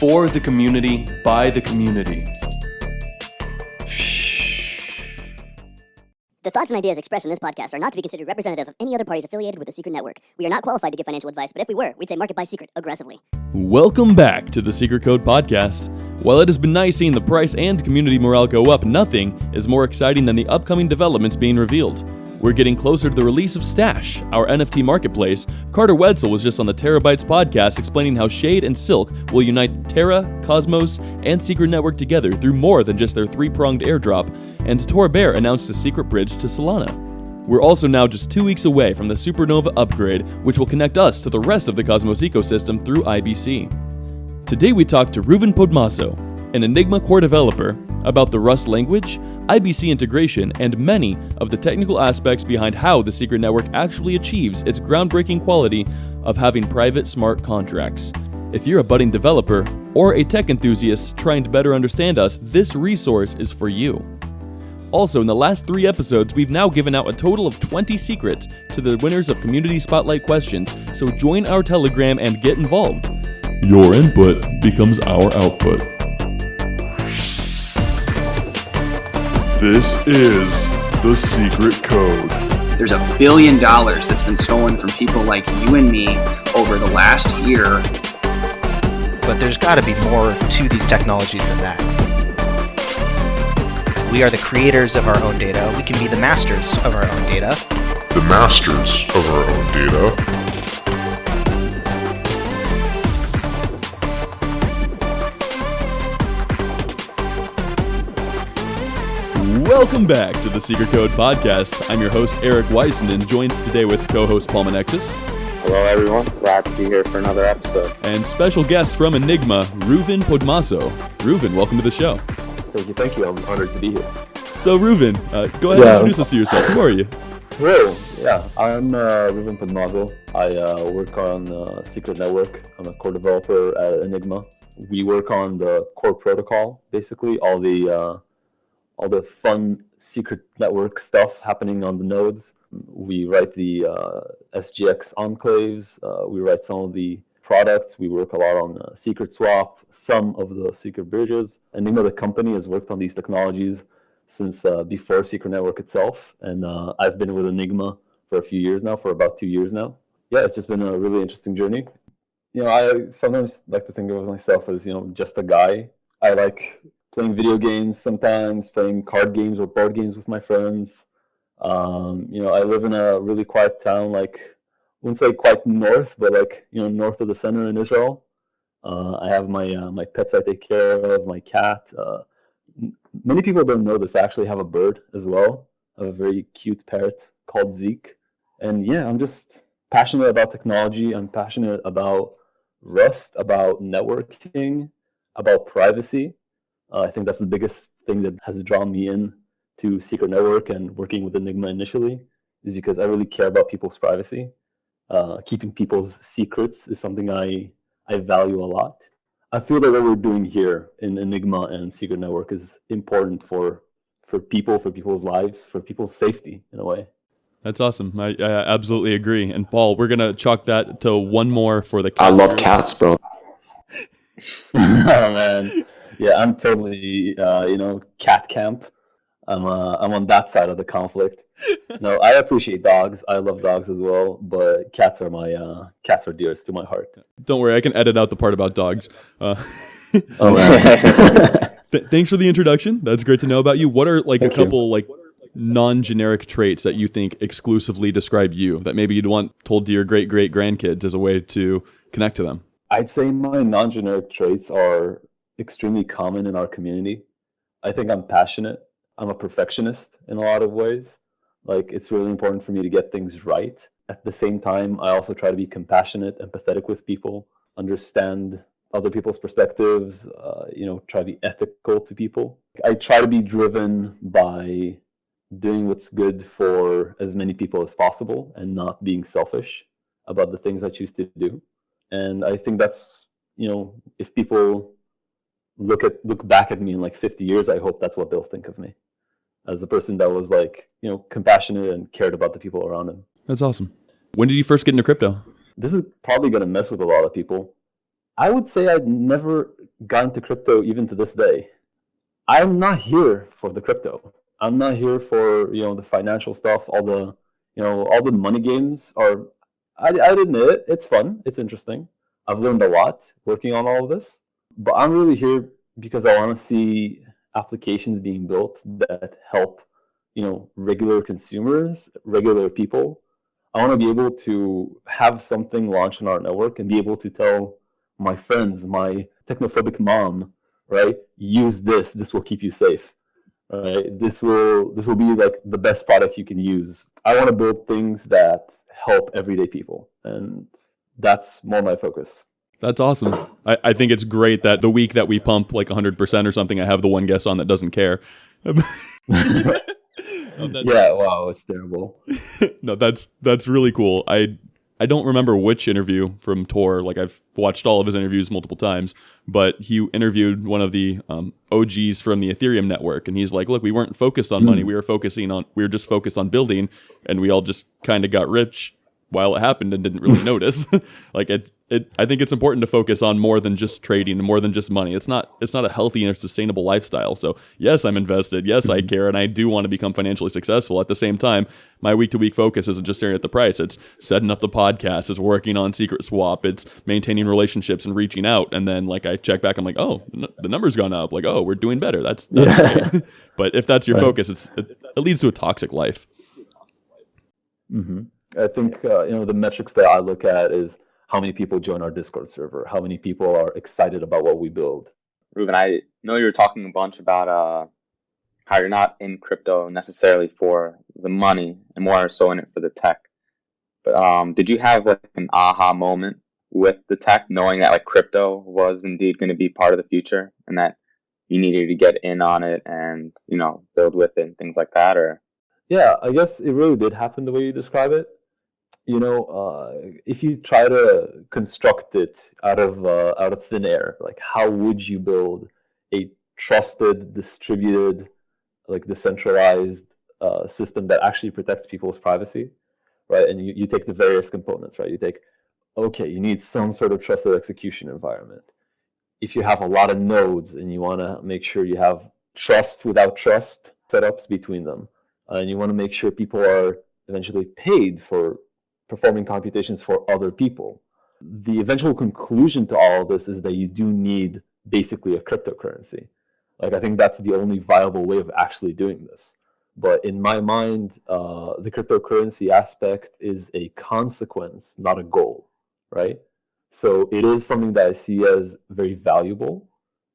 For the community, by the community. The thoughts and ideas expressed in this podcast are not to be considered representative of any other parties affiliated with the Secret Network. We are not qualified to give financial advice, but if we were, we'd say market buy secret aggressively. Welcome back to the Secret Code Podcast. While it has been nice seeing the price and community morale go up, nothing is more exciting than the upcoming developments being revealed. We're getting closer to the release of Stash, our NFT marketplace. Carter Wetzel was just on the Terabytes podcast explaining how Shade and Silk will unite Terra, Cosmos, and Secret Network together through more than just their three-pronged airdrop, and Tor Bear announced a secret bridge to Solana. We're also now just 2 weeks away from the Supernova upgrade, which will connect us to the rest of the Cosmos ecosystem through IBC. Today we talked to Reuven Podmaso, an Enigma core developer, about the Rust language, IBC integration, and many of the technical aspects behind how the Secret Network actually achieves its groundbreaking quality of having private smart contracts. If you're a budding developer or a tech enthusiast trying to better understand us, this resource is for you. Also, in the last 3 episodes, we've now given out a total of 20 secrets to the winners of Community Spotlight questions, so join our Telegram and get involved. Your input becomes our output. This is the Secret Code. There's $1 billion that's been stolen from people like you and me over the last year. But there's got to be more to these technologies than that. We are the creators of our own data. We can be the masters of our own data. The masters of our own data. Welcome back to the Secret Code Podcast. I'm your host, Eric Weissenden, joined today with co-host Paul Manexis. Hello, everyone. Glad to be here for another episode. And special guest from Enigma, Reuven Podmaso. Reuven, welcome to the show. Thank you. I'm honored to be here. So, Reuven, go ahead and introduce us to yourself. Who are you? I'm Reuven Podmaso. I work on Secret Network. I'm a core developer at Enigma. We work on the core protocol, basically, all the fun Secret Network stuff happening on the nodes. We write the SGX enclaves. We write some of the products. We work a lot on Secret Swap, some of the secret bridges. Enigma, the company, has worked on these technologies since before Secret Network itself. And I've been with Enigma for a few years now, for about 2 years now. Yeah, it's just been a really interesting journey. I sometimes like to think of myself as, just a guy. I like playing video games sometimes, playing card games or board games with my friends. I live in a really quiet town, I wouldn't say quite north, but north of the center in Israel. I have my pets I take care of, my cat. Many people don't know this. I actually have a bird as well, a very cute parrot called Zeke. And yeah, I'm just passionate about technology. I'm passionate about Rust, about networking, about privacy. I think that's the biggest thing that has drawn me in to Secret Network and working with Enigma initially, is because I really care about people's privacy. Keeping people's secrets is something I value a lot. I feel that what we're doing here in Enigma and Secret Network is important for people, for people's lives, for people's safety in a way. That's awesome. I absolutely agree. And Paul, we're going to chalk that to one more for the cats. I love cats, bro. Oh, man. Yeah, I'm totally, cat camp. I'm on that side of the conflict. No, I appreciate dogs. I love dogs as well, but cats are dearest to my heart. Don't worry, I can edit out the part about dogs. Oh, man. Thanks for the introduction. That's great to know about you. What are a couple non-generic traits that you think exclusively describe you that maybe you'd want told to your great-great-grandkids as a way to connect to them? I'd say my non-generic traits are extremely common in our community. I think I'm passionate. I'm a perfectionist in a lot of ways. It's really important for me to get things right. At the same time, I also try to be compassionate, empathetic with people, understand other people's perspectives, try to be ethical to people. I try to be driven by doing what's good for as many people as possible and not being selfish about the things I choose to do. And I think that's, if people look back at me in 50 years, I hope that's what they'll think of me, as a person that was compassionate and cared about the people around him. That's awesome. When did you first get into crypto? This is probably going to mess with a lot of people. I would say I'd never got into crypto even to this day. I'm not here for the crypto. I'm not here for the financial stuff, all the money games. Or I'd admit it, it's fun, it's interesting. I've learned a lot working on all of this, but I'm really here because I want to see applications being built that help regular consumers, regular people. I want to be able to have something launched on our network and be able to tell my friends, my technophobic mom, right? Use this. This will keep you safe. Right? This will be like the best product you can use. I want to build things that help everyday people, and that's more my focus. That's awesome. I think it's great that the week that we pump like 100% or something, I have the one guest on that doesn't care. Yeah, wow, it's terrible. No, that's really cool. I don't remember which interview from Tor. Like, I've watched all of his interviews multiple times, but he interviewed one of the OGs from the Ethereum network, and he's like, "Look, we weren't focused on money. We were just focused on building, and we all just kind of got rich while it happened and didn't really notice." Like, I think it's important to focus on more than just trading and more than just money. It's not a healthy and sustainable lifestyle. So yes, I'm invested. Yes, I care, and I do want to become financially successful. At the same time, my week-to-week focus isn't just staring at the price. It's setting up the podcast. It's working on Secret Swap. It's maintaining relationships and reaching out. And then like I check back, I'm like, oh, the number's gone up. Like, oh, we're doing better. That's great. But if that's your focus, it leads to a toxic life. Mm-hmm. I think the metrics that I look at is how many people join our Discord server, how many people are excited about what we build. Reuven, I know you were talking a bunch about how you're not in crypto necessarily for the money and more so in it for the tech. But did you have like an aha moment with the tech, knowing that like crypto was indeed going to be part of the future and that you needed to get in on it and build with it and things like that? Or yeah, I guess it really did happen the way you describe it. If you try to construct it out of thin air, like how would you build a trusted, distributed, like decentralized system that actually protects people's privacy, right? And you take the various components, right? You need some sort of trusted execution environment. If you have a lot of nodes and you want to make sure you have trust without trust setups between them, and you want to make sure people are eventually paid for performing computations for other people. The eventual conclusion to all of this is that you do need basically a cryptocurrency. Like, I think that's the only viable way of actually doing this. But in my mind, the cryptocurrency aspect is a consequence, not a goal, right? So it is something that I see as very valuable.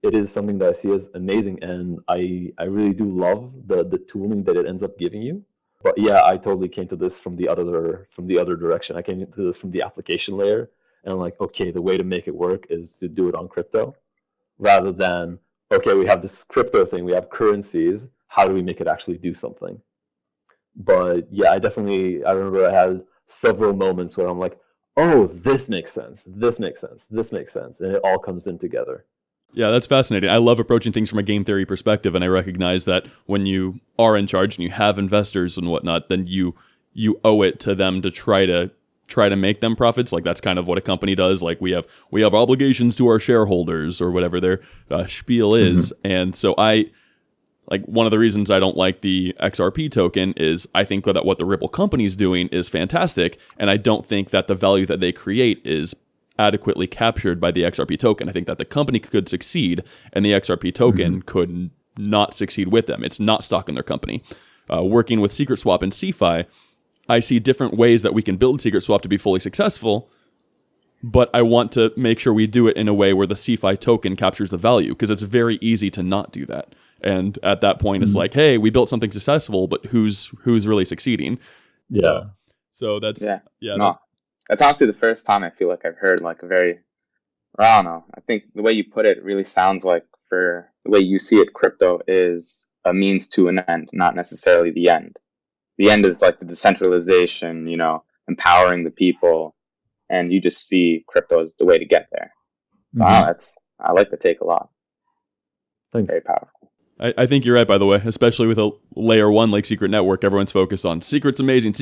It is something that I see as amazing, and I really do love the tooling that it ends up giving you. But yeah, I totally came to this from the other direction. I came to this from the application layer, and I'm like, okay, the way to make it work is to do it on crypto, rather than, okay, we have this crypto thing, we have currencies, how do we make it actually do something? But yeah, I remember I had several moments where I'm like, oh, this makes sense, this makes sense, this makes sense, and it all comes in together. Yeah, that's fascinating. I love approaching things from a game theory perspective, and I recognize that when you are in charge and you have investors and whatnot, then you owe it to them to try to make them profits. Like, that's kind of what a company does. Like, we have obligations to our shareholders or whatever their spiel is. Mm-hmm. And so one of the reasons I don't like the XRP token is I think that what the Ripple company is doing is fantastic, and I don't think that the value that they create is adequately captured by the XRP token. I think that the company could succeed and the XRP token could not succeed with them. It's not stock in their company. Working with Secret Swap and CeFi, I see different ways that we can build Secret Swap to be fully successful, but I want to make sure we do it in a way where the CeFi token captures the value, because it's very easy to not do that. And at that point, it's like, hey, we built something successful, but who's really succeeding? Yeah. So that's That's honestly the first time I feel like I've heard like I don't know. I think the way you put it really sounds like, for the way you see it, crypto is a means to an end, not necessarily the end. The end is like the decentralization, empowering the people, and you just see crypto as the way to get there. So I like the take a lot. Thanks. Very powerful. I think you're right, by the way, especially with a layer one like Secret Network. Everyone's focused on secret's amazing,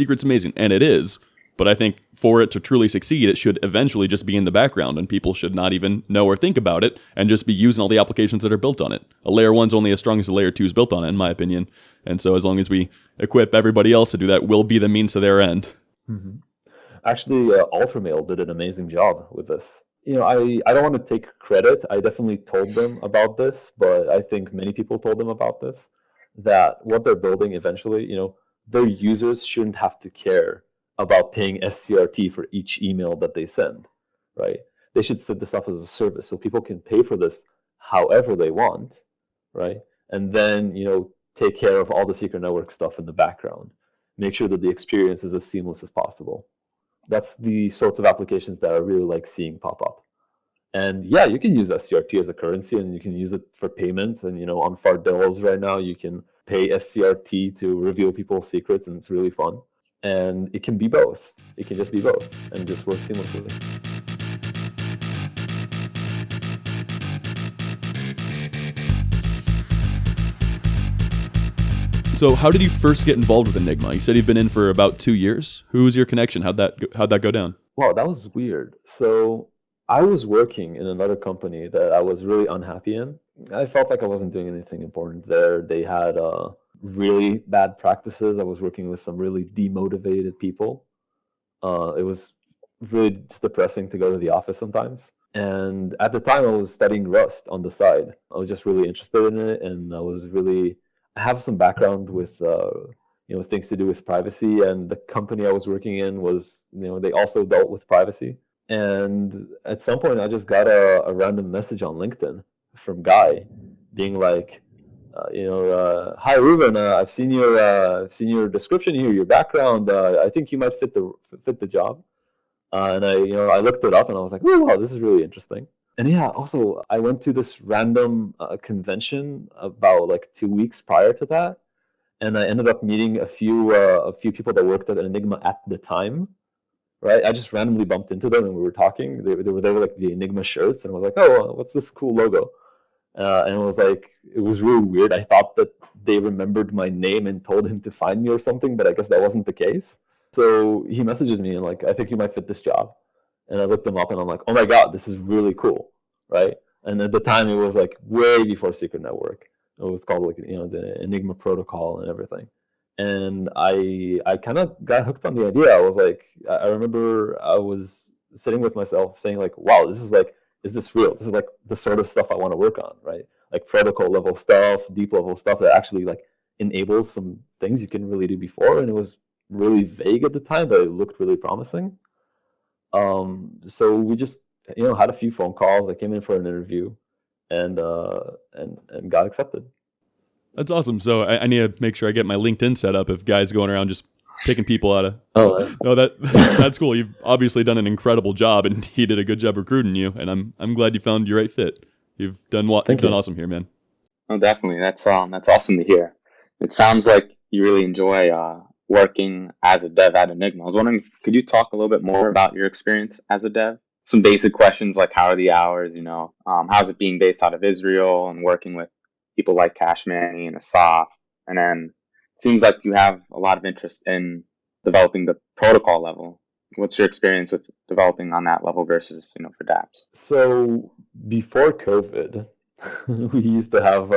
and it is. But I think for it to truly succeed, it should eventually just be in the background, and people should not even know or think about it, and just be using all the applications that are built on it. A layer 1's only as strong as a layer 2 is built on it, in my opinion. And so as long as we equip everybody else to do that, we'll be the means to their end. Mm-hmm. Actually, Ultramail did an amazing job with this. I don't want to take credit. I definitely told them about this, but I think many people told them about this, that what they're building eventually, their users shouldn't have to care about paying SCRT for each email that they send, right? They should set this up as a service so people can pay for this however they want, right? And then, take care of all the secret network stuff in the background. Make sure that the experience is as seamless as possible. That's the sorts of applications that I really like seeing pop up. And yeah, you can use SCRT as a currency, and you can use it for payments. And on Fardells right now, you can pay SCRT to reveal people's secrets, and it's really fun. And it can be both. It can just be both and just work seamlessly. So how did you first get involved with Enigma? You said you've been in for about 2 years. Who was your connection? How'd that go down? Wow, that was weird. So I was working in another company that I was really unhappy in. I felt like I wasn't doing anything important there. They had really bad practices. I was working with some really demotivated people. It was really just depressing to go to the office sometimes. And at the time, I was studying Rust on the side. I was just really interested in it, and I have some background with things to do with privacy, and the company I was working in was, they also dealt with privacy. And at some point, I just got a random message on LinkedIn from Guy, being like, "Hi Reuven, I've seen your description here, your background. I think you might fit the job." And I looked it up, and I was like, "Oh wow, this is really interesting." And yeah, also I went to this random convention about like 2 weeks prior to that, and I ended up meeting a few people that worked at Enigma at the time. Right, I just randomly bumped into them, and we were talking. They were like the Enigma shirts, and I was like, "Oh, what's this cool logo?" And it was really weird. I thought that they remembered my name and told him to find me or something, but I guess that wasn't the case. So he messages me and like, "I think you might fit this job." And I looked them up, and I'm like, "Oh my god, this is really cool," right? And at the time, it was like way before Secret Network. It was called like the Enigma Protocol and everything. And I kind of got hooked on the idea. I was like, I remember I was sitting with myself saying like, "Wow, this is like, is this real? This is like the sort of stuff I want to work on, right? Like protocol level stuff, deep level stuff that actually like enables some things you can really do before." And it was really vague at the time, but it looked really promising. So we just had a few phone calls. I came in for an interview, and got accepted. That's awesome. So I need to make sure I get my LinkedIn set up if Guy's going around just picking people out of. No, that's cool. You've obviously done an incredible job, and he did a good job recruiting you. And I'm glad you found your right fit. You've done awesome here, man. Oh, definitely. That's awesome to hear. It sounds like you really enjoy working as a dev at Enigma. I was wondering, could you talk a little bit more about your experience as a dev? Some basic questions like how are the hours? How's it being based out of Israel and working with people like Cashmani and Asaf? And then it seems like you have a lot of interest in developing the protocol level. What's your experience with developing on that level versus, for Dapps? So before COVID, we used to have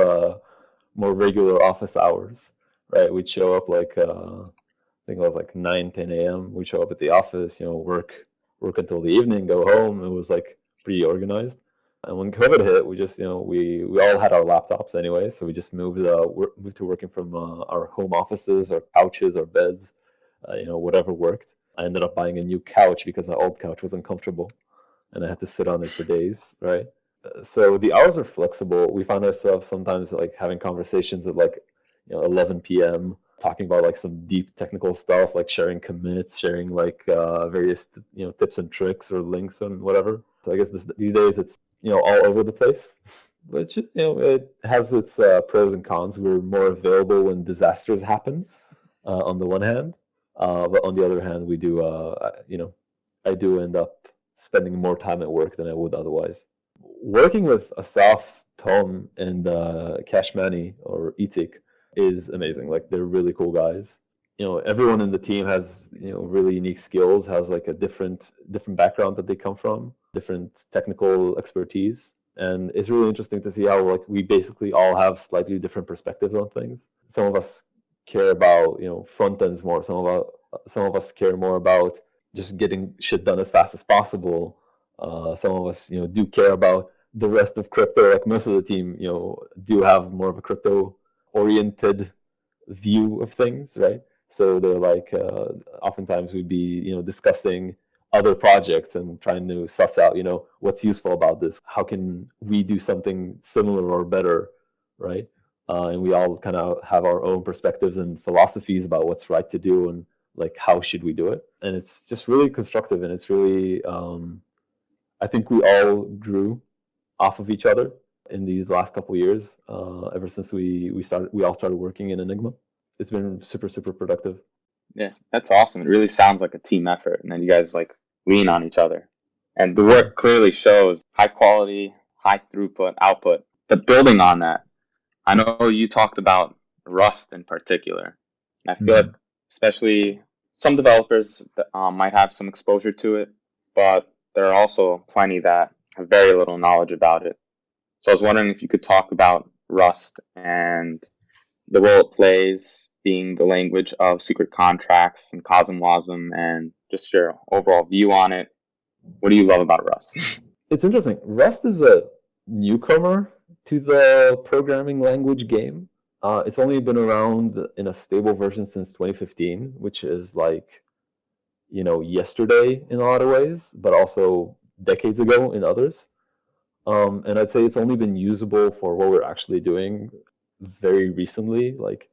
more regular office hours, right? We'd show up like, I think it was like 9, 10 a.m. We'd show up at the office, work until the evening, go home. It was like pretty organized. And when COVID hit, we just, we all had our laptops anyway, so we just moved to working from our home offices, our couches, our beds, whatever worked. I ended up buying a new couch because my old couch was uncomfortable, and I had to sit on it for days, right? So the hours are flexible. We found ourselves sometimes like having conversations at like 11 p.m., talking about like some deep technical stuff, like sharing commits, sharing like various tips and tricks or links and whatever. So I guess these days it's all over the place, which it has its pros and cons. We're more available when disasters happen, on the one hand, but on the other hand, we do I do end up spending more time at work than I would otherwise. Working with Asaf, Tom, and Cashmani or Itik is amazing. Like they're really cool guys. everyone in the team has really unique skills, has like a different background that they come from, different technical expertise, and it's really interesting to see how like we basically all have slightly different perspectives on things. Some of us care about front ends more. Some of us care more about just getting shit done as fast as possible. Some of us do care about the rest of crypto. Like most of the team do have more of a crypto oriented view of things, right? So they're like oftentimes we'd be discussing other projects and trying to suss out what's useful about this, how can we do something similar or better, right? And we all kind of have our own perspectives and philosophies about what's right to do and like how should we do it. And it's just really constructive, and it's really I think we all grew off of each other in these last couple of years, ever since we all started working in Enigma. It's been super, super productive. Yeah, that's awesome. It really sounds like a team effort, and then you guys like lean on each other. And the work clearly shows high quality, high throughput output. But building on that, I know you talked about Rust in particular. And I feel like especially some developers might have some exposure to it, but there are also plenty that have very little knowledge about it. So I was wondering if you could talk about Rust and the role it plays, being the language of secret contracts and CosmWasm, and just your overall view on it. What do you love about Rust? It's interesting. Rust is a newcomer to the programming language game. It's only been around in a stable version since 2015, which is like, yesterday in a lot of ways, but also decades ago in others. And I'd say it's only been usable for what we're actually doing very recently, like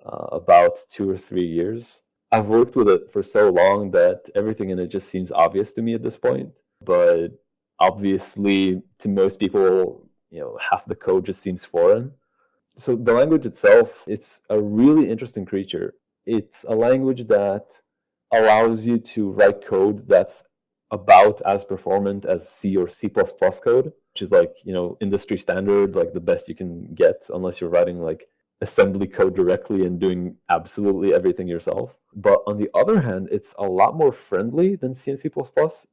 about 2 or 3 years. I've worked with it for so long that everything in it just seems obvious to me at this point. But obviously, to most people, half the code just seems foreign. So the language itself, it's a really interesting creature. It's a language that allows you to write code that's about as performant as C or C++ code, which is like, industry standard, like the best you can get, unless you're writing like assembly code directly and doing absolutely everything yourself. But on the other hand, it's a lot more friendly than C and C++.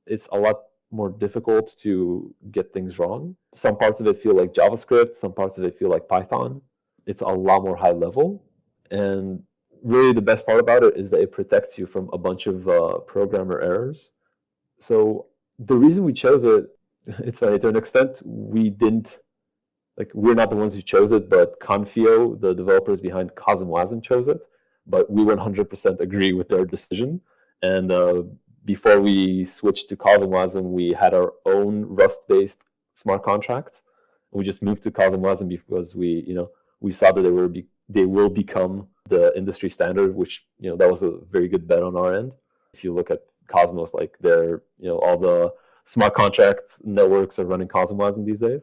It's a lot more difficult to get things wrong. Some parts of it feel like JavaScript, some parts of it feel like Python. It's a lot more high level. And really the best part about it is that it protects you from a bunch of programmer errors. So the reason we chose it, it's funny, to an extent, we're not the ones who chose it, but Confio, the developers behind CosmWasm, chose it. But we 100% agree with their decision. And before we switched to CosmWasm, we had our own Rust-based smart contracts. We just moved to CosmWasm because we saw that they will become the industry standard, which that was a very good bet on our end. If you look at Cosmos, like they're all the smart contract networks are running CosmWasm these days.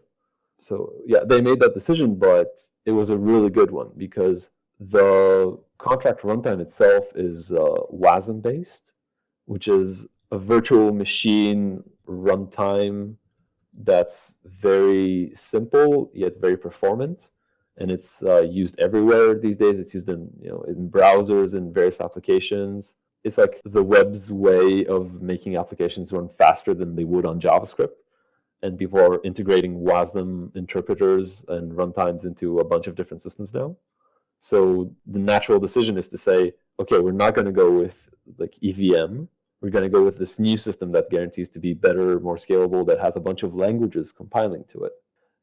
So yeah, they made that decision, but it was a really good one because the contract runtime itself is WASM based, which is a virtual machine runtime that's very simple yet very performant, and it's used everywhere these days. It's used in in browsers and various applications. It's like the web's way of making applications run faster than they would on JavaScript. And people are integrating WASM interpreters and runtimes into a bunch of different systems now. So the natural decision is to say, okay, we're not going to go with like EVM. We're going to go with this new system that guarantees to be better, more scalable, that has a bunch of languages compiling to it.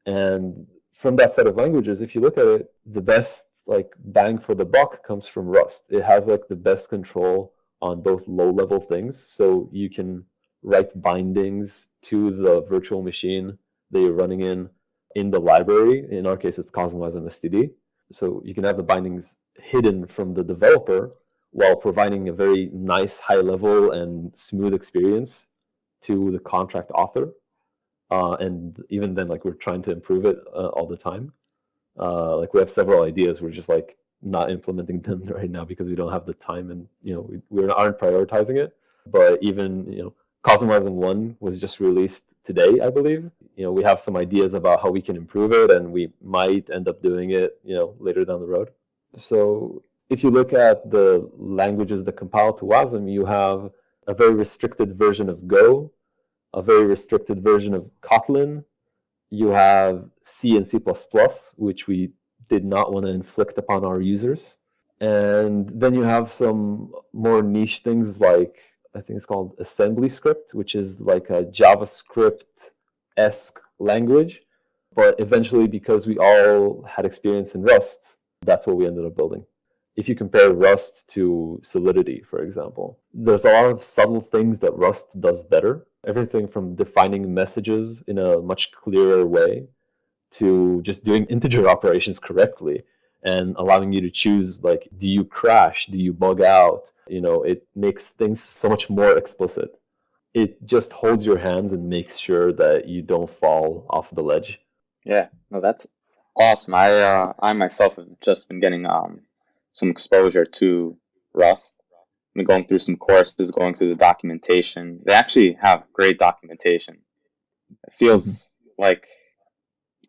And from that set of languages, if you look at it, the best like bang for the buck comes from Rust. It has like the best control on both low-level things, so you can write bindings to the virtual machine that you're running in the library. In our case, it's CosmWasm STD. So you can have the bindings hidden from the developer while providing a very nice, high-level and smooth experience to the contract author. And even then, like we're trying to improve it all the time. Like we have several ideas. We're just like not implementing them right now because we don't have the time, and we aren't prioritizing it. But even CosmWasm 1 was just released today, I believe. We have some ideas about how we can improve it, and we might end up doing it later down the road. So if you look at the languages that compile to WASM, you have a very restricted version of Go, a very restricted version of Kotlin. You have C and C++, which we did not want to inflict upon our users. And then you have some more niche things like, I think it's called assembly script, which is like a JavaScript-esque language. But eventually, because we all had experience in Rust, that's what we ended up building. If you compare Rust to Solidity, for example, there's a lot of subtle things that Rust does better. Everything from defining messages in a much clearer way to just doing integer operations correctly and allowing you to choose, like, do you crash? Do you bug out? It makes things so much more explicit. It just holds your hands and makes sure that you don't fall off the ledge. Yeah, no, that's awesome. I myself have just been getting some exposure to Rust. I've been going through some courses, going through the documentation. They actually have great documentation. It feels like,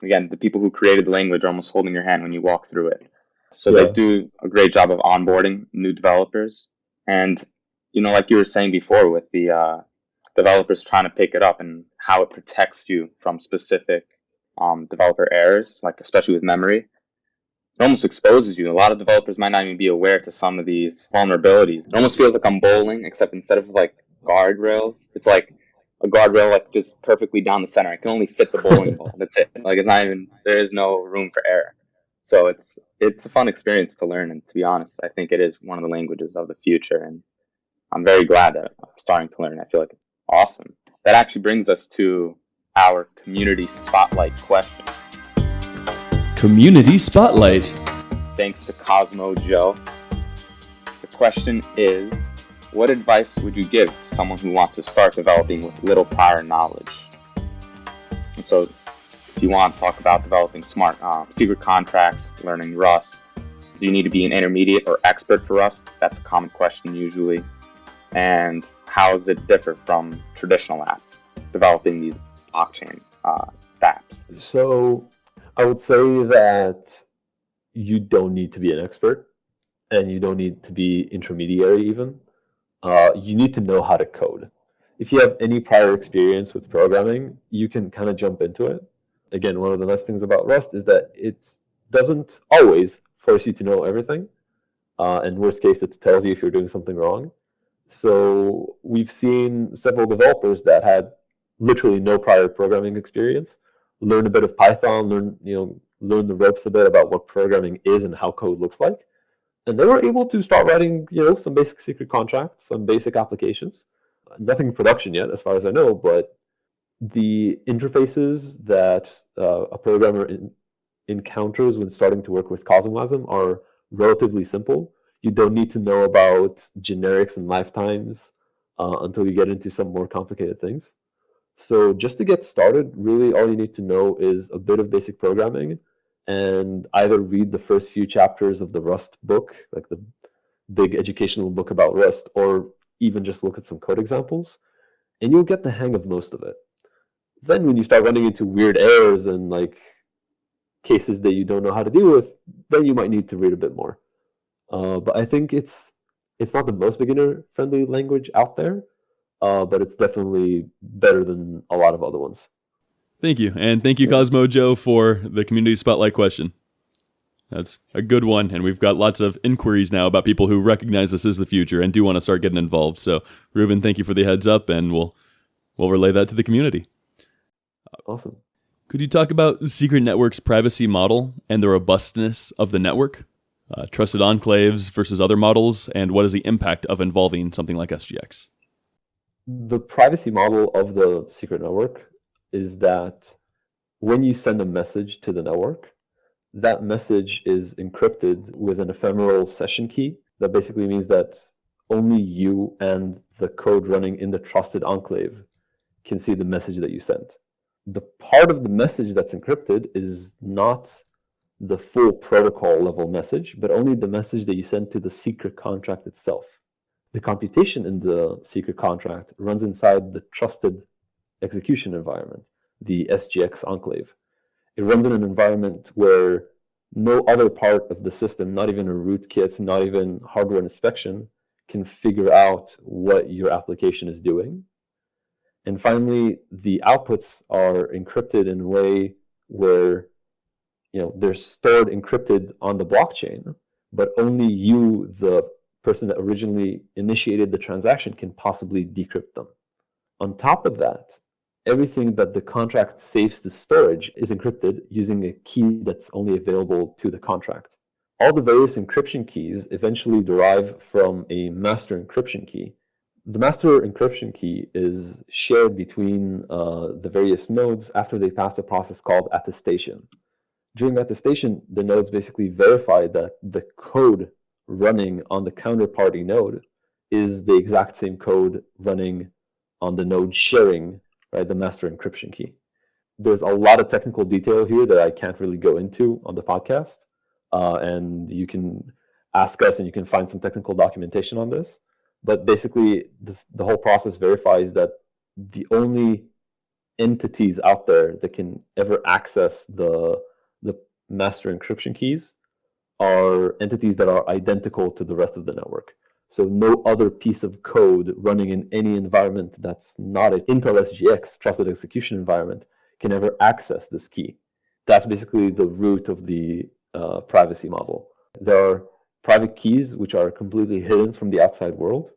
again, the people who created the language are almost holding your hand when you walk through it. So They do a great job of onboarding new developers. And, like you were saying before with the developers trying to pick it up and how it protects you from specific developer errors, like especially with memory. It almost exposes you. A lot of developers might not even be aware to some of these vulnerabilities. It almost feels like I'm bowling, except instead of like guardrails, it's like a guardrail like just perfectly down the center. I can only fit the bowling ball. That's it. Like it's not even, there is no room for error. So it's a fun experience to learn. And to be honest, I think it is one of the languages of the future. And I'm very glad that I'm starting to learn. I feel like it's awesome. That actually brings us to our community spotlight question. Community Spotlight. Thanks to Cosmo Joe. The question is, what advice would you give to someone who wants to start developing with little prior knowledge? And so if you want to talk about developing smart secret contracts, learning Rust, do you need to be an intermediate or expert for Rust? That's a common question usually. And how does it differ from traditional apps, developing these blockchain dApps? So I would say that you don't need to be an expert and you don't need to be intermediary even. You need to know how to code. If you have any prior experience with programming, you can kind of jump into it. Again, one of the nice things about Rust is that it doesn't always force you to know everything. And worst case, it tells you if you're doing something wrong. So we've seen several developers that had literally no prior programming experience learn a bit of Python, learn the ropes a bit about what programming is and how code looks like. And they were able to start writing, some basic secret contracts, some basic applications. Nothing in production yet, as far as I know, but the interfaces that a programmer encounters when starting to work with CosmWasm are relatively simple. You don't need to know about generics and lifetimes until you get into some more complicated things. So just to get started, really all you need to know is a bit of basic programming and either read the first few chapters of the Rust book, like the big educational book about Rust, or even just look at some code examples, and you'll get the hang of most of it. Then when you start running into weird errors and like cases that you don't know how to deal with, then you might need to read a bit more. But I think it's not the most beginner-friendly language out there, but it's definitely better than a lot of other ones. Thank you. And thank you, Cosmo Joe, for the community spotlight question. That's a good one. And we've got lots of inquiries now about people who recognize this as the future and do want to start getting involved. So, Reuven, thank you for the heads up, and we'll relay that to the community. Awesome. Could you talk about Secret Network's privacy model and the robustness of the network? Trusted enclaves versus other models, and what is the impact of involving something like SGX? The privacy model of the Secret Network is that when you send a message to the network, that message is encrypted with an ephemeral session key. That basically means that only you and the code running in the trusted enclave can see the message that you sent. The part of the message that's encrypted is not the full protocol level message, but only the message that you send to the secret contract itself. The computation in the secret contract runs inside the trusted execution environment, the SGX enclave. It runs in an environment where no other part of the system, not even a rootkit, not even hardware inspection, can figure out what your application is doing. And finally, the outputs are encrypted in a way where they're stored encrypted on the blockchain, but only you, the person that originally initiated the transaction, can possibly decrypt them. On top of that, everything that the contract saves to storage is encrypted using a key that's only available to the contract. All the various encryption keys eventually derive from a master encryption key. The master encryption key is shared between the various nodes after they pass a process called attestation. During attestation, the nodes basically verify that the code running on the counterparty node is the exact same code running on the node sharing, right, the master encryption key. There's a lot of technical detail here that I can't really go into on the podcast, and you can ask us and you can find some technical documentation on this. But basically, the whole process verifies that the only entities out there that can ever access the master encryption keys are entities that are identical to the rest of the network. So no other piece of code running in any environment that's not an Intel SGX trusted execution environment can ever access this key. That's basically the root of the privacy model. There are private keys which are completely hidden from the outside world,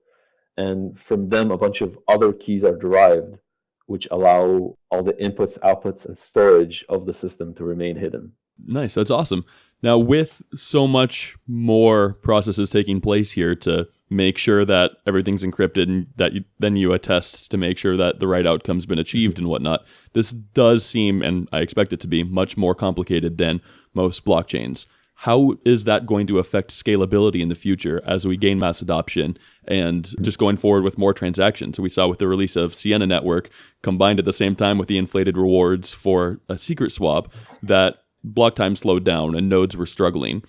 and from them a bunch of other keys are derived which allow all the inputs, outputs, and storage of the system to remain hidden. Nice. That's awesome. Now, with so much more processes taking place here to make sure that everything's encrypted and that then you attest to make sure that the right outcome's been achieved and whatnot, this does seem, and I expect it to be, much more complicated than most blockchains. How is that going to affect scalability in the future as we gain mass adoption and just going forward with more transactions? So we saw with the release of Sienna Network, combined at the same time with the inflated rewards for a secret swap, that block time slowed down and nodes were struggling.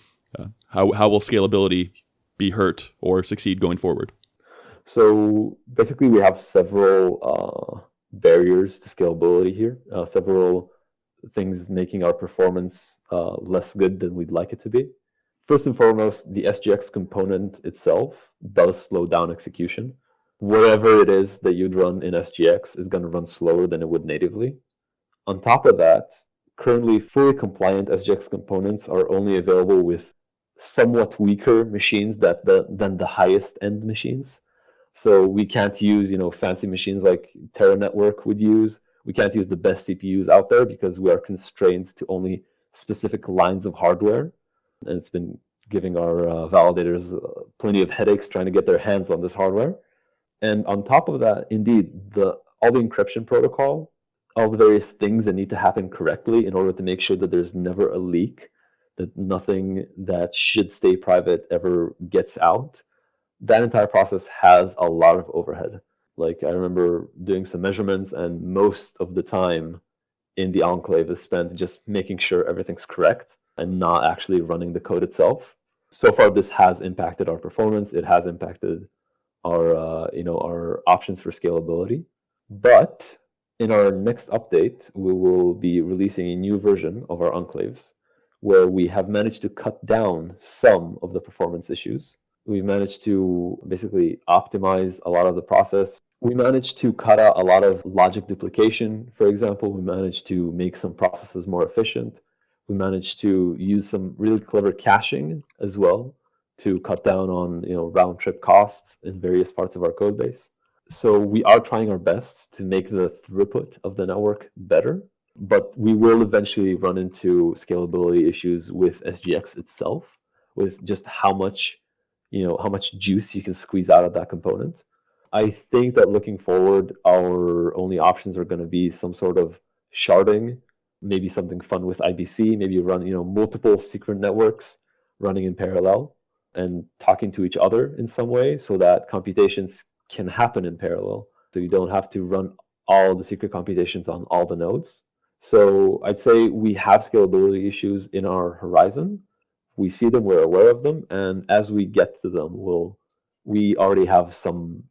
How will scalability be hurt or succeed going forward? So basically, we have several barriers to scalability here, several things making our performance less good than we'd like it to be. First and foremost, the SGX component itself does slow down execution. Whatever it is that you'd run in SGX is going to run slower than it would natively. On top of that, currently fully compliant SGX components are only available with somewhat weaker machines than the highest end machines. So we can't use fancy machines like Terra Network would use. We can't use the best CPUs out there because we are constrained to only specific lines of hardware. And it's been giving our validators plenty of headaches trying to get their hands on this hardware. And on top of that, indeed, all the encryption protocol, all the various things that need to happen correctly in order to make sure that there's never a leak, that nothing that should stay private ever gets out, that entire process has a lot of overhead. Like, I remember doing some measurements, and most of the time in the enclave is spent just making sure everything's correct and not actually running the code itself. So far, this has impacted our performance. It has impacted our options for scalability. But in our next update, we will be releasing a new version of our enclaves where we have managed to cut down some of the performance issues. We've managed to basically optimize a lot of the process. We managed to cut out a lot of logic duplication, for example. We managed to make some processes more efficient. We managed to use some really clever caching as well to cut down on round trip costs in various parts of our code base. So we are trying our best to make the throughput of the network better, but we will eventually run into scalability issues with SGX itself, with just how much juice you can squeeze out of that component. I think that looking forward, our only options are going to be some sort of sharding, maybe something fun with IBC, maybe run multiple secret networks running in parallel and talking to each other in some way so that computations can happen in parallel. So you don't have to run all the secret computations on all the nodes. So I'd say we have scalability issues in our horizon. We see them, we're aware of them, and as we get to them, we already have some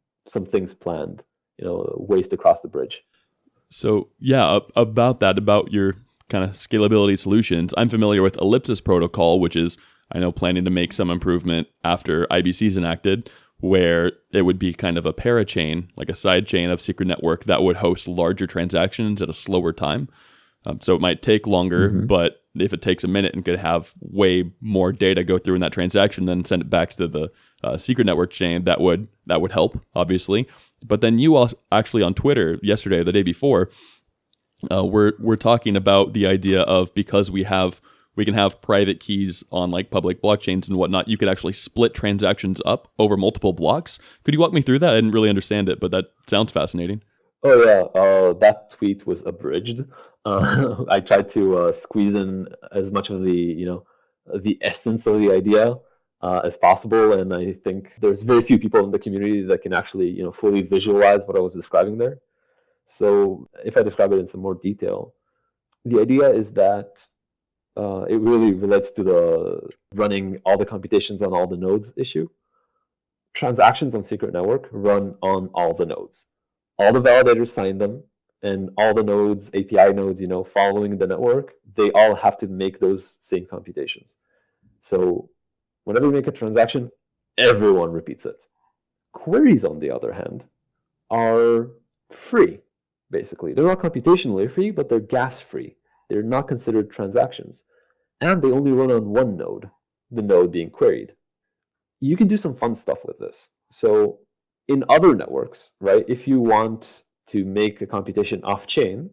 things planned, ways to cross the bridge. So yeah, about your kind of scalability solutions, I'm familiar with Ellipsis Protocol, which is, I know, planning to make some improvement after IBC is enacted, where it would be kind of a parachain, like a side chain of secret network that would host larger transactions at a slower time. So it might take longer, but if it takes a minute and could have way more data go through in that transaction, then send it back to the secret network chain, that would help, obviously. But then you also actually on Twitter yesterday, or the day before, we're talking about the idea of, because we can have private keys on like public blockchains and whatnot, you could actually split transactions up over multiple blocks. Could you walk me through that? I didn't really understand it, but that sounds fascinating. Oh yeah, that tweet was abridged. I tried to squeeze in as much of the essence of the idea as possible, and I think there's very few people in the community that can actually fully visualize what I was describing there. So if I describe it in some more detail, the idea is that it really relates to the running all the computations on all the nodes issue. Transactions on Secret Network run on all the nodes. All the validators sign them, and all the nodes, API nodes, following the network, they all have to make those same computations. So whenever you make a transaction, everyone repeats it. Queries, on the other hand, are free, basically. They're not computationally free, but they're gas-free. They're not considered transactions. And they only run on one node, the node being queried. You can do some fun stuff with this. So in other networks, right, if you want to make a computation off-chain,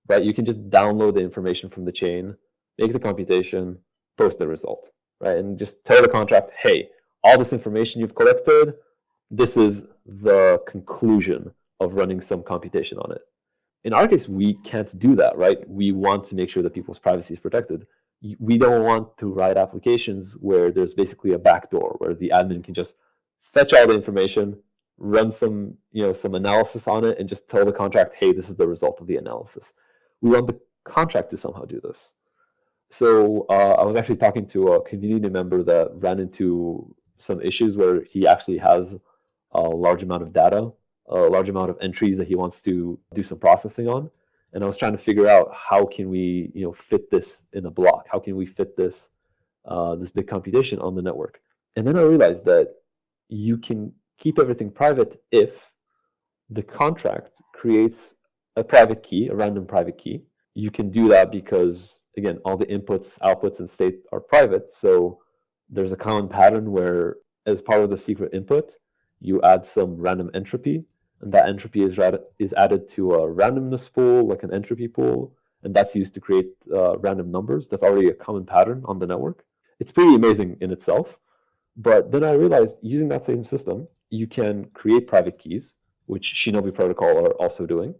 right, you can just download the information from the chain, make the computation, post the result, right, and just tell the contract, hey, all this information you've collected, this is the conclusion of running some computation on it. In our case, we can't do that, right? We want to make sure that people's privacy is protected. We don't want to write applications where there's basically a backdoor where the admin can just fetch all the information, run some analysis on it, and just tell the contract, hey, this is the result of the analysis. We want the contract to somehow do this. So I was actually talking to a community member that ran into some issues where he actually has a large amount of data, a large amount of entries that he wants to do some processing on. And I was trying to figure out how can we fit this in a block? How can we fit this big computation on the network? And then I realized that you can keep everything private if the contract creates a private key, a random private key. You can do that because, again, all the inputs, outputs, and state are private. So there's a common pattern where, as part of the secret input, you add some random entropy, and that entropy is added to a randomness pool, like an entropy pool, and that's used to create random numbers. That's already a common pattern on the network. It's pretty amazing in itself. But then I realized, using that same system, you can create private keys, which Shinobi Protocol are also doing.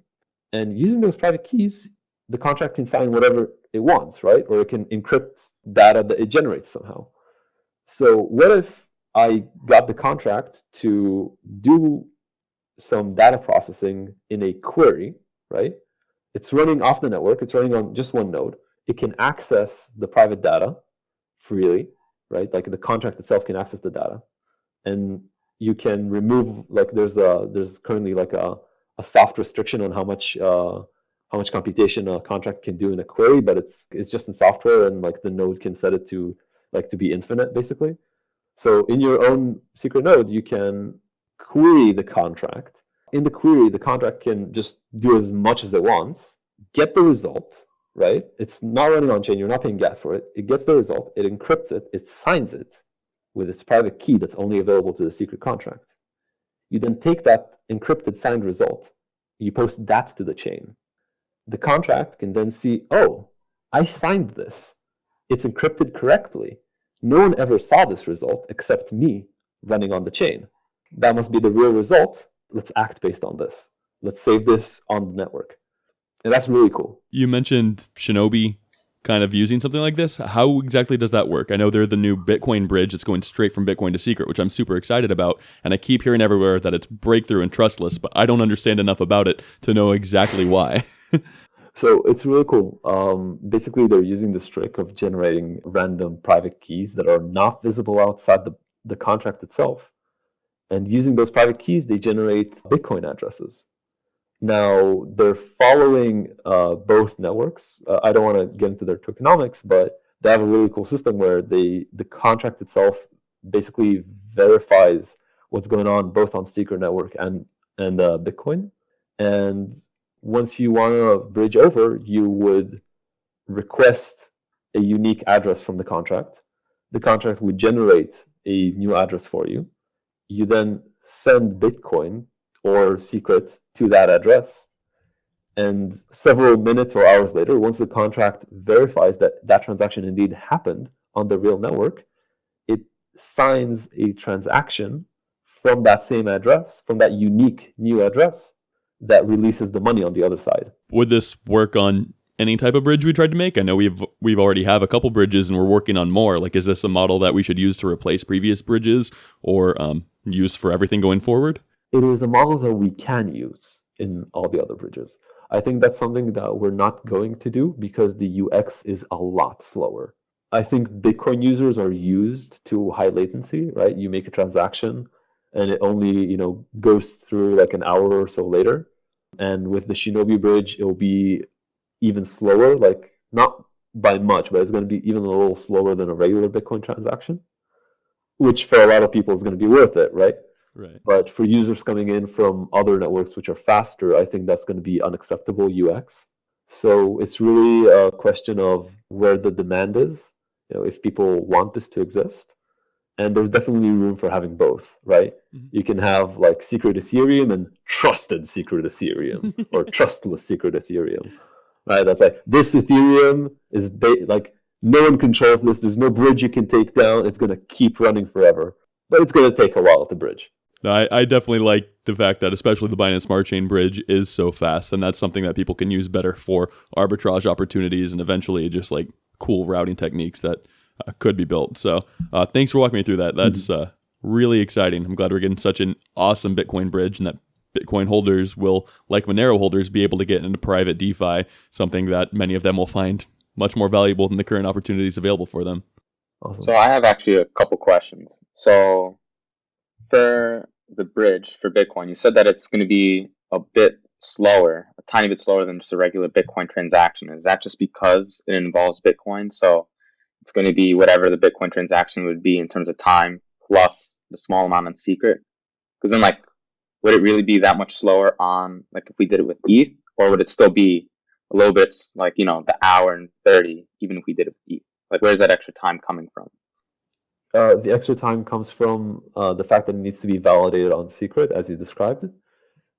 And using those private keys, the contract can sign whatever it wants, right? Or it can encrypt data that it generates somehow. So what if I got the contract to do some data processing in a query, right? It's running off the network. It's running on just one node. It can access the private data freely, right? Like the contract itself can access the data. And you can remove, like there's currently like a soft restriction on how much computation a contract can do in a query, but it's just in software, and like the node can set it to be infinite, basically. So in your own secret node, you can query the contract. In the query, the contract can just do as much as it wants, get the result, right? It's not running on chain. You're not paying gas for it. It gets the result. It encrypts it. It signs it with its private key that's only available to the secret contract. You then take that encrypted signed result. You post that to the chain. The contract can then see, oh, I signed this. It's encrypted correctly. No one ever saw this result except me running on the chain. That must be the real result. Let's act based on this. Let's save this on the network. And that's really cool. You mentioned Shinobi kind of using something like this. How exactly does that work? I know they're the new Bitcoin bridge. It's going straight from Bitcoin to secret, which I'm super excited about. And I keep hearing everywhere that it's breakthrough and trustless, but I don't understand enough about it to know exactly why. So it's really cool. Basically, they're using this trick of generating random private keys that are not visible outside the contract itself. And using those private keys, they generate Bitcoin addresses. Now, they're following both networks. I don't want to get into their tokenomics, but they have a really cool system where the contract itself basically verifies what's going on both on Secret Network and Bitcoin. And once you want to bridge over, you would request a unique address from the contract. The contract would generate a new address for you. You then send Bitcoin or secret to that address. And several minutes or hours later, once the contract verifies that that transaction indeed happened on the real network, it signs a transaction from that same address, from that unique new address, that releases the money on the other side. Would this work on any type of bridge we tried to make? I know we've already have a couple bridges and we're working on more. Like, is this a model that we should use to replace previous bridges or use for everything going forward? It is a model that we can use in all the other bridges. I think that's something that we're not going to do because the UX is a lot slower. I think Bitcoin users are used to high latency, right? You make a transaction and it only, goes through like an hour or so later. And with the Shinobi Bridge, it'll be even slower, like not by much, but it's going to be even a little slower than a regular Bitcoin transaction, which for a lot of people is going to be worth it, right? Right. But for users coming in from other networks which are faster, I think that's going to be unacceptable UX. So it's really a question of where the demand is, if people want this to exist. And there's definitely room for having both, right? Mm-hmm. You can have like secret Ethereum and trusted secret Ethereum or trustless secret Ethereum, right? That's like, this Ethereum is like no one controls this. There's no bridge you can take down. It's going to keep running forever, but it's going to take a while to bridge. No, I definitely like the fact that especially the Binance Smart Chain bridge is so fast, and that's something that people can use better for arbitrage opportunities and eventually just like cool routing techniques that could be built. So thanks for walking me through that. That's really exciting. I'm glad we're getting such an awesome Bitcoin bridge and that Bitcoin holders will, like Monero holders, be able to get into private DeFi, something that many of them will find much more valuable than the current opportunities available for them. Awesome. So I have actually a couple questions. So for the bridge for Bitcoin, you said that it's going to be a bit slower, a tiny bit slower than just a regular Bitcoin transaction. Is that just because it involves Bitcoin? So it's going to be whatever the Bitcoin transaction would be in terms of time plus the small amount in secret? Because then, would it really be that much slower on, if we did it with ETH? Or would it still be a little bit the hour and 30, even if we did it with ETH? Where's that extra time coming from? The extra time comes from the fact that it needs to be validated on secret, as you described it,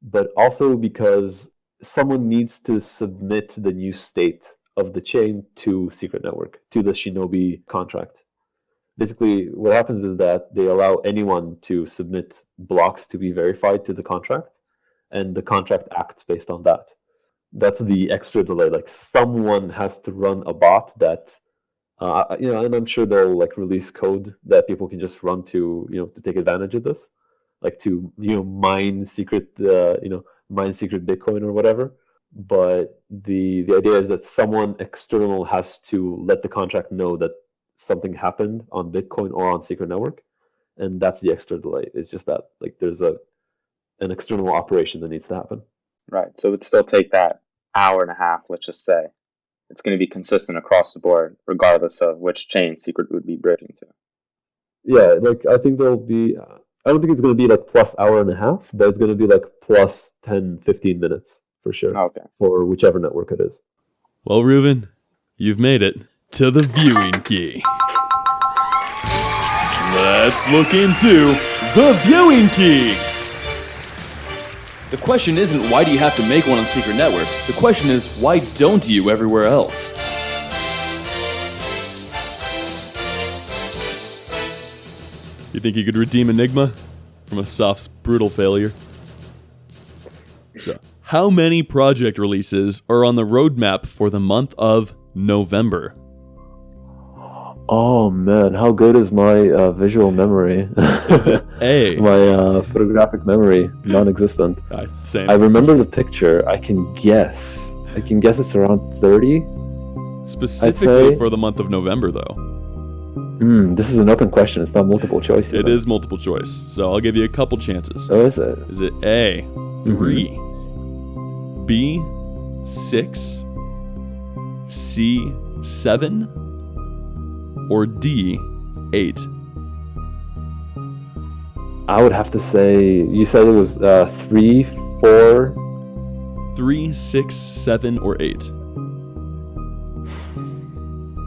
but also because someone needs to submit the new state of the chain to Secret Network, to the Shinobi contract. Basically, what happens is that they allow anyone to submit blocks to be verified to the contract, and the contract acts based on that. That's the extra delay. Someone has to run a bot that and I'm sure they'll release code that people can just run to take advantage of this, to mine secret Bitcoin or whatever. But the idea is that someone external has to let the contract know that something happened on Bitcoin or on Secret Network, and that's the extra delay. It's just that there's an external operation that needs to happen. Right. So it would still take that hour and a half, let's just say. It's going to be consistent across the board, regardless of which chain Secret would be bridging to. Yeah, I think there'll be, I don't think it's going to be plus hour and a half, but it's going to be plus 10, 15 minutes for sure. Okay. For whichever network it is. Well, Reuven, you've made it to the viewing key. Let's look into the viewing key. The question isn't why do you have to make one on Secret Network? The question is why don't you everywhere else? You think you could redeem Enigma from a soft, brutal failure? So, how many project releases are on the roadmap for the month of November? Oh man, how good is my visual memory? Is it A? My photographic memory, non-existent. Same. I remember the picture. I can guess it's around 30. Specifically for the month of November, though. This is an open question. It's not multiple choice. It is multiple choice, so I'll give you a couple chances. Oh, is it? Is it A, 3, B6, C7, or D8? I would have to say, you said it was 3, 4. 3, 6, 7, or 8?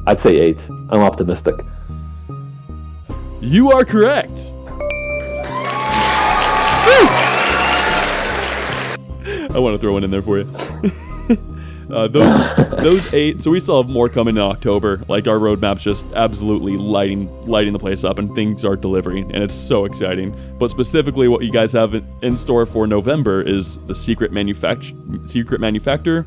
I'd say 8. I'm optimistic. You are correct. I want to throw one in there for you. Those 8. So we still have more coming in October. Like, our roadmap's just absolutely lighting the place up, and things are delivering, and it's so exciting. But specifically, what you guys have in store for November is the secret manufacturer,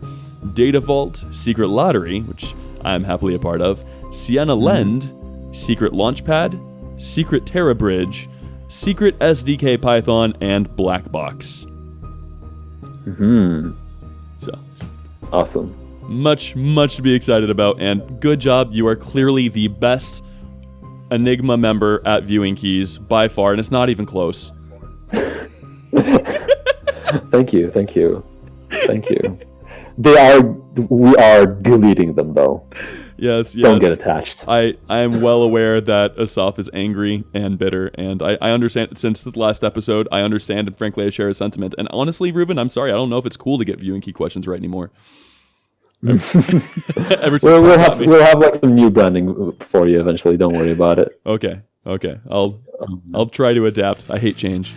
Data Vault, Secret Lottery, which I'm happily a part of, Sienna Lend, Secret Launchpad, Secret Terra Bridge, Secret SDK Python, and Black Box. So, awesome. Much to be excited about, and good job. You are clearly the best Enigma member at Viewing Keys by far, and it's not even close. Thank you. We are deleting them though. Yes. Don't get attached. I am well aware that Asaf is angry and bitter, and I understand. Since the last episode, I understand, and frankly, I share his sentiment. And honestly, Reuven, I'm sorry, I don't know if it's cool to get Viewing Key questions right anymore. We'll have like some new branding for you eventually. Don't worry about it. Okay. I'll try to adapt. I hate change.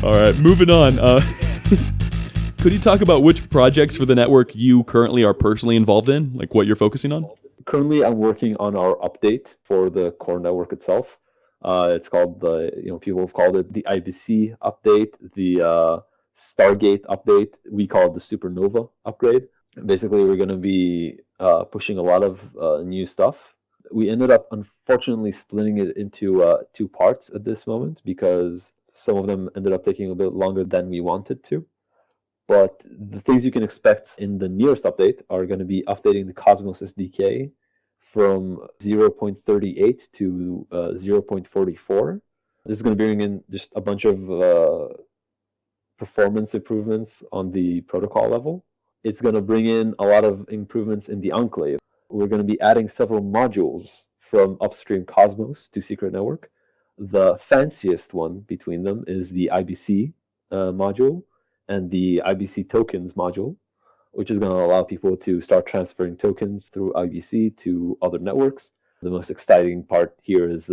All right, moving on. Could you talk about which projects for the network you currently are personally involved in, like what you're focusing on? Currently, I'm working on our update for the core network itself. It's called people have called it the IBC update, the Stargate update. We call it the Supernova upgrade. Basically, we're going to be pushing a lot of new stuff. We ended up, unfortunately, splitting it into 2 parts at this moment because some of them ended up taking a bit longer than we wanted to. But the things you can expect in the nearest update are going to be updating the Cosmos SDK from 0.38 to 0.44. This is going to bring in just a bunch of performance improvements on the protocol level. It's going to bring in a lot of improvements in the enclave. We're going to be adding several modules from upstream Cosmos to Secret Network. The fanciest one between them is the IBC module and the IBC tokens module, which is going to allow people to start transferring tokens through IBC to other networks. The most exciting part here is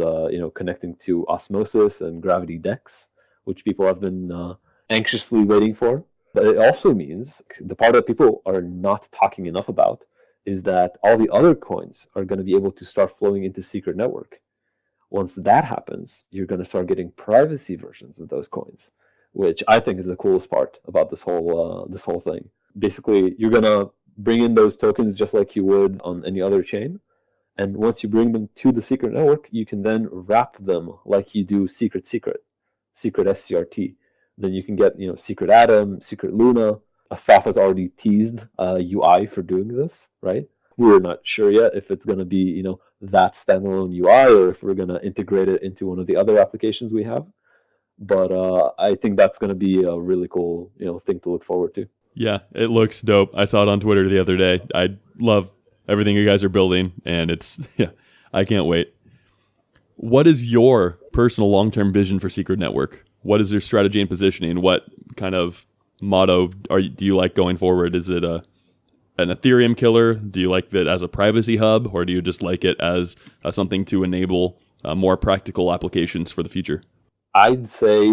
connecting to Osmosis and Gravity DEX, which people have been anxiously waiting for. But it also means the part that people are not talking enough about is that all the other coins are going to be able to start flowing into Secret Network. Once that happens, you're going to start getting privacy versions of those coins, which I think is the coolest part about this whole thing. Basically, you're going to bring in those tokens just like you would on any other chain. And once you bring them to the Secret Network, you can then wrap them like you do Secret SCRT. Then you can get Secret Atom, Secret Luna. Asaf has already teased UI for doing this, right? We're not sure yet if it's going to be that standalone UI or if we're going to integrate it into one of the other applications we have. But I think that's going to be a really cool thing to look forward to. Yeah, it looks dope. I saw it on Twitter the other day. I love everything you guys are building, and I can't wait. What is your personal long-term vision for Secret Network? What is your strategy and positioning? What kind of motto do you like going forward? Is it an Ethereum killer? Do you like it as a privacy hub, or do you just like it as something to enable more practical applications for the future? I'd say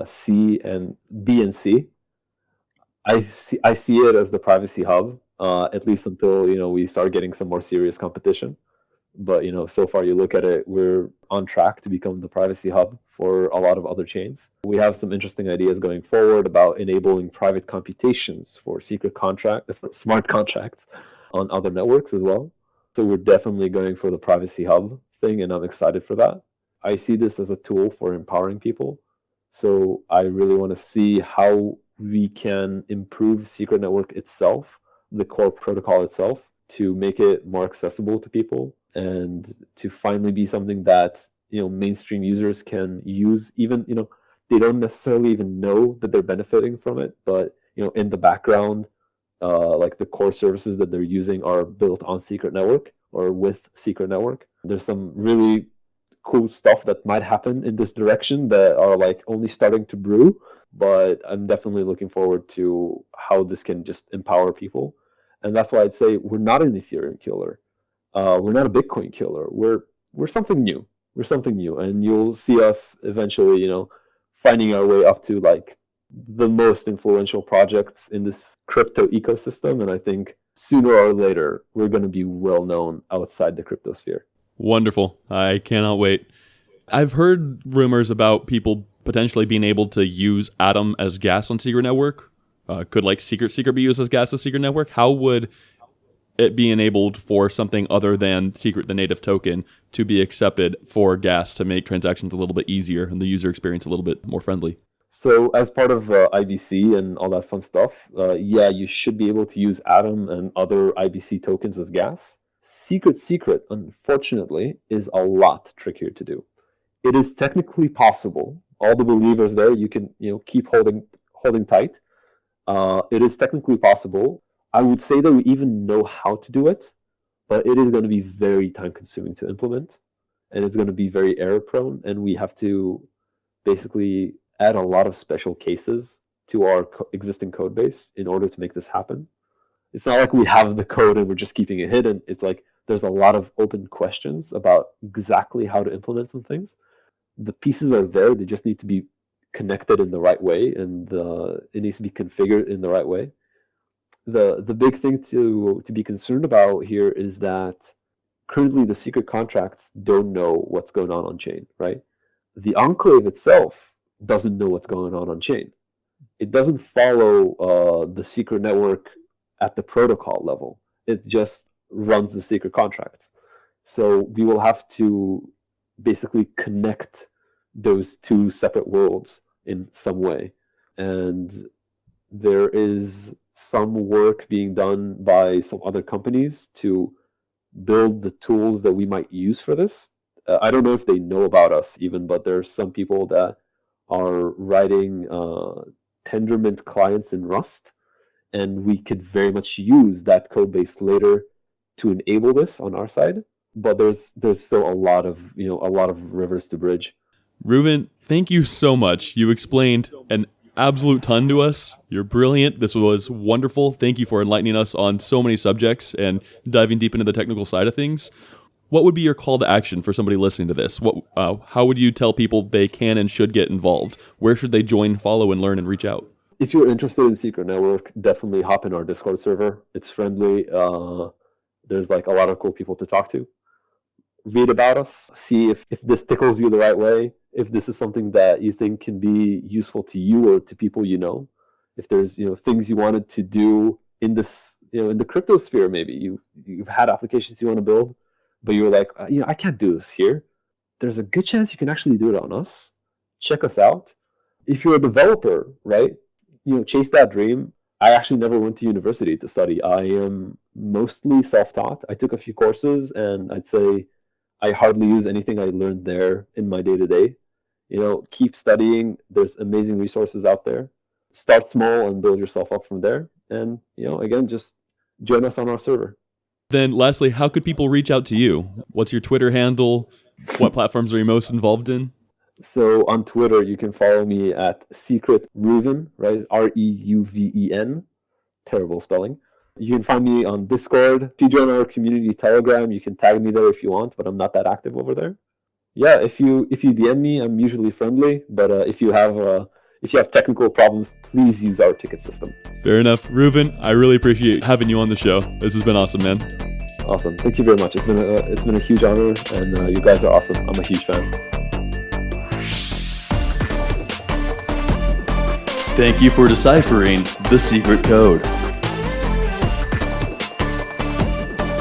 C and B and C. I see it as the privacy hub, at least until we start getting some more serious competition. But so far you look at it, we're on track to become the privacy hub for a lot of other chains. We have some interesting ideas going forward about enabling private computations for smart contracts on other networks as well. So we're definitely going for the privacy hub thing, and I'm excited for that. I see this as a tool for empowering people. So I really want to see how we can improve Secret Network itself, the core protocol itself, to make it more accessible to people and to finally be something that mainstream users can use. Even they don't necessarily even know that they're benefiting from it, but in the background, like the core services that they're using are built on Secret Network or with Secret Network. There's some really cool stuff that might happen in this direction that are like only starting to brew, but I'm definitely looking forward to how this can just empower people. And that's why I'd say we're not an Ethereum killer. We're not a Bitcoin killer. We're something new. We're something new, and you'll see us eventually, finding our way up to like the most influential projects in this crypto ecosystem. And I think sooner or later we're going to be well known outside the crypto sphere. Wonderful. I cannot wait. I've heard rumors about people potentially being able to use Atom as gas on Secret Network. Could like Secret be used as gas on Secret Network? How would it be enabled for something other than Secret, the native token, to be accepted for gas to make transactions a little bit easier and the user experience a little bit more friendly? So as part of IBC and all that fun stuff, you should be able to use Atom and other IBC tokens as gas. Secret, unfortunately, is a lot trickier to do. It is technically possible. All the believers there, you can keep holding tight. It is technically possible. I would say that we even know how to do it, but it is going to be very time consuming to implement, and it's going to be very error prone, and we have to basically add a lot of special cases to our existing code base in order to make this happen. It's not like we have the code and we're just keeping it hidden. It's like there's a lot of open questions about exactly how to implement some things. The pieces are there, they just need to be connected in the right way, and it needs to be configured in the right way. The big thing to be concerned about here is that currently the secret contracts don't know what's going on chain, right? The enclave itself doesn't know what's going on chain. It doesn't follow the secret network at the protocol level. It just runs the secret contracts. So we will have to basically connect those two separate worlds in some way. And there is some work being done by some other companies to build the tools that we might use for this. I don't know if they know about us even, but there's some people that are writing Tendermint clients in Rust, and we could very much use that code base later to enable this on our side. But there's still a lot of rivers to bridge. Reuven, thank you so much. You explained an absolute ton to us. You're brilliant. This was wonderful. Thank you for enlightening us on so many subjects and diving deep into the technical side of things. What would be your call to action for somebody listening to this? How would you tell people they can and should get involved? Where should they join, follow, and learn and reach out? If you're interested in Secret Network, definitely hop in our Discord server. It's friendly. There's like a lot of cool people to talk to. Read about us. See if this tickles you the right way. If this is something that you think can be useful to you or to people you know. If there's things you wanted to do in this in the crypto sphere, maybe you've had applications you want to build, but you're like, I can't do this here. There's a good chance you can actually do it on us. Check us out. If you're a developer, right, chase that dream. I actually never went to university to study. I am mostly self-taught. I took a few courses, and I'd say I hardly use anything I learned there in my day-to-day. Keep studying. There's amazing resources out there. Start small and build yourself up from there. And, again, just join us on our server. Then lastly, how could people reach out to you? What's your Twitter handle? What platforms are you most involved in? So on Twitter, you can follow me at Secret Reuven, right? Reuven. Terrible spelling. You can find me on Discord. If you join our community Telegram, you can tag me there if you want, but I'm not that active over there. Yeah, if you DM me, I'm usually friendly. But if you have technical problems, please use our ticket system. Fair enough. Reuven, I really appreciate having you on the show. This has been awesome, man. Awesome. Thank you very much. It's been a huge honor, and you guys are awesome. I'm a huge fan. Thank you for deciphering the secret code.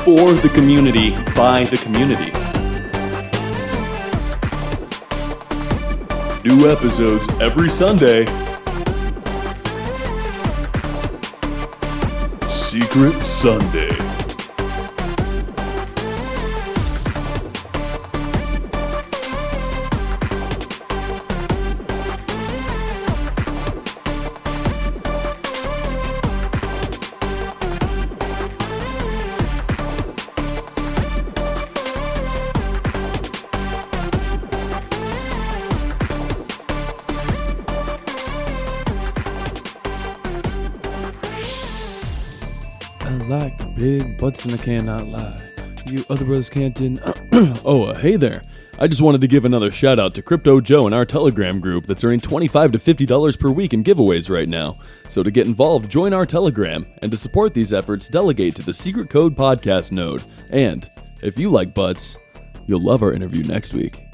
For the community, by the community. New episodes every Sunday. Secret Sunday. like big butts and I cannot lie. You other brothers can't hey there. I just wanted to give another shout out to Crypto Joe in our Telegram group that's earning $25 to $50 per week in giveaways right now. So to get involved, join our Telegram, and to support these efforts, delegate to the Secret Code podcast node. And if you like butts, you'll love our interview next week.